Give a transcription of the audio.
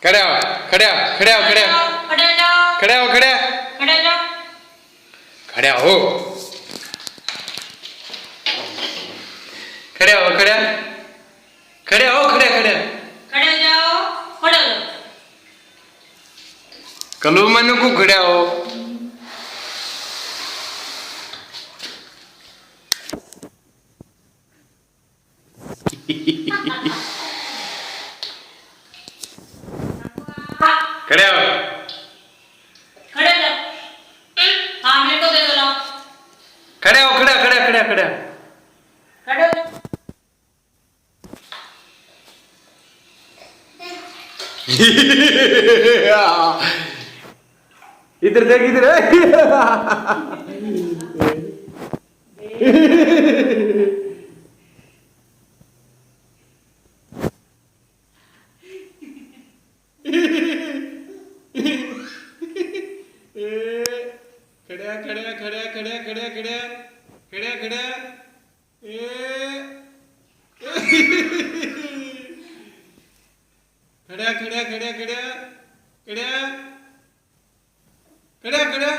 खड्या हो, खड्या खड्या हो, खड्या खड्या हो, खड्या खड्या हो, खड्या हो, खड्या खड्या हो, खड्या खड्या कलू मनू को खड्या हो. खड्या हो. खड्या हो, खड्या खड्या खड्या खड्या इधर देख इधर. खड्या खड्या खड्या खड्या खड्या खड्या खड्या खड्या खड्या खड्या खड्या खड्या खड्या खड्या खड्या